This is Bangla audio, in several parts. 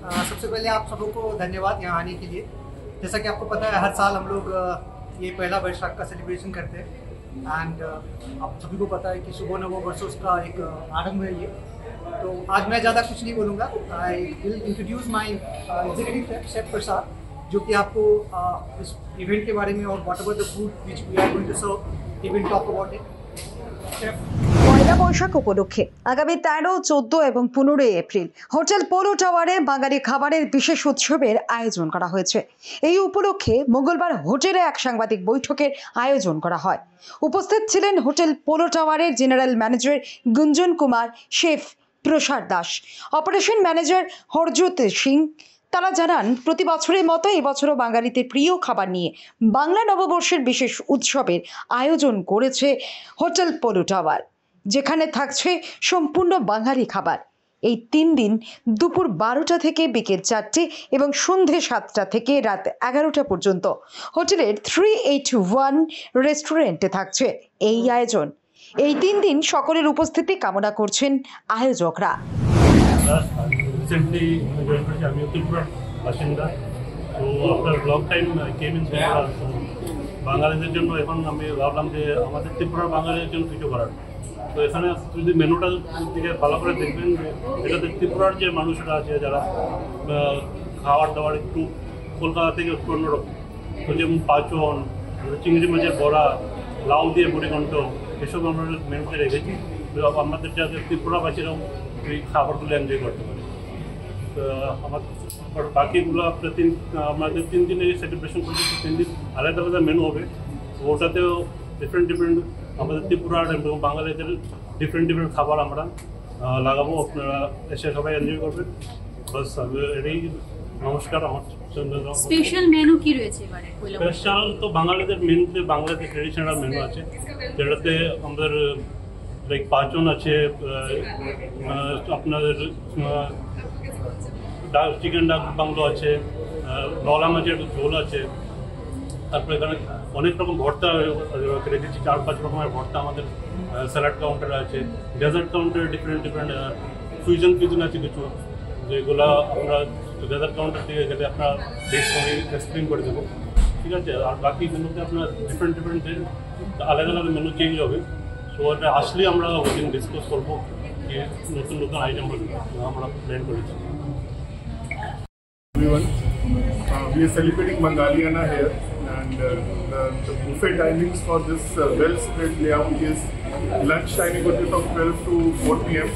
सबसे पहले आप सबों को धन्यवाद यहाँ आने के लिए। जैसा कि आपको पता है हर साल हम लोग ये पहला वैशाख का सेलिब्रेशन करते हैं एंड आप सभी को पता है कि शुभ नववर्ष का एक आरंभ है ये। तो आज मैं ज़्यादा कुछ नहीं बोलूँगा। I will introduce my executive chef Prasad, जो कि आपको इस इवेंट के बारे में और whatever the food which we are going to serve he will talk about it. Poila Boishakh উপলক্ষে আগামী 13, 14 এবং 15 এপ্রিল হোটেল পোলো টাওয়ারে বাঙালি খাবারের বিশেষ উৎসবের আয়োজন করা হয়েছে। এই উপলক্ষে মঙ্গলবার হোটেলে এক সাংবাদিক বৈঠকের আয়োজন করা হয়। উপস্থিত ছিলেন হোটেল পোলো টাওয়ারের জেনারেল ম্যানেজার গুঞ্জন কুমার, শেফ প্রসাদ দাস, অপারেশন ম্যানেজার হরজত সিং। তারা জানান প্রতি বছরের মতো এবছরও বাঙালিদের প্রিয় খাবার নিয়ে বাংলা নববর্ষের বিশেষ উৎসবের আয়োজন করেছে হোটেল পোলো টাওয়ার, যেখানে থাকছে সম্পূর্ণ বাঙালি খাবার। এই 3 দিন দুপুর 12টা থেকে বিকেল 4টে এবং সন্ধে 7টা থেকে রাত 11টা পর্যন্ত হোটেলের 381 রেস্টুরেন্টে থাকছে এই আয়োজন। এই 3 দিন সকলের উপস্থিতি কামনা করছেন আয়োজকরা। Recently, আমি ত্রিপুরার বাসিন্দা। তো আপনার long time came in Tripura. বাঙালিদের জন্য এখন আমি ভাবলাম যে আমাদের ত্রিপুরার বাঙালিদের জন্য কিছু করার। তো এখানে যদি মেনুটা দিকে ভালো করে দেখবেন যে এটাতে ত্রিপুরার যে মানুষরা আছে যারা খাবার দাবার একটু কলকাতা থেকে একটু অন্যরকম, তো যেমন পাচন, চিংড়ি মাছের বড়া, লাউ দিয়ে মুড়িঘণ্ট, এসব আমরা মেনুতে রেখেছি। তো আমাদের যাতে ত্রিপুরাবাসীরাও এই খাবারগুলো এনজয় করতে পারে। আমার বাকিগুলো আপনার আমাদের 3 দিনের সেলিব্রেশন করতে 3 দিন আলাদা আলাদা মেনু হবে। ওটাতেও ডিফারেন্ট আমাদের ত্রিপুরার এবং বাঙালিদের ডিফারেন্ট খাবার আমরা লাগাবো। আপনারা এসে সবাই এনজয় করবেন। বাস এটাই। নমস্কার। আমার স্পেশাল মেনু কি রয়েছে এবারে? স্পেশাল তো বাঙালিদের মেনুতে বাংলাদেশ ট্রেডিশনাল মেনু আছে, যেটাতে আমাদের লাইক পাচন আছে, আপনাদের চিকেন ডাক বাংলো আছে, নলা মাছের ঝোল আছে। তারপরে এখানে অনেক রকম ভর্তা রেখেছি, 4-5 রকমের ভর্তা। আমাদের স্যালাড কাউন্টার আছে, ডেজার্ট কাউন্টারে ডিফারেন্ট ফিউশন আছে কিছু, যেগুলো আমরা ডেজার্ট কাউন্টার থেকে গেলে আপনার টেস্ট করে এক্সপ্লেন করে দেবো। ঠিক আছে। আর বাকি মেনুতে আপনার ডিফারেন্ট আলাদা আলাদা মেনু চেঞ্জ হবে। সো এটা আসলে আমরা ওদিন ডিসকাস করবো যে নতুন আইটেম আমরা প্ল্যান করেছি। Everyone, we are celebrating Bangaliana here, and the buffet timings for this well spread layout is lunch timing would be from 12 to 4 p.m.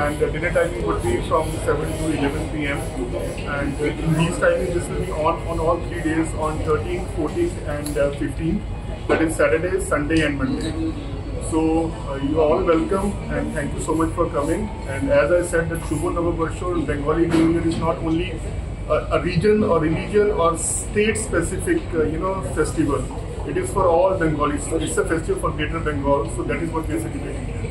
and dinner timing would be from 7 to 11 p.m. and in these timings this will be on all 3 days, on 13th, 14th and 15th, that is Saturday, Sunday and Monday. So you are all welcome and thank you so much for coming. And as I said, that Shubho Navabarsho, Bengali New Year, is not only a region or religion or state specific festival. It is for all Bengalis. So it's a festival for Greater Bengal. So that is what we are celebrating here.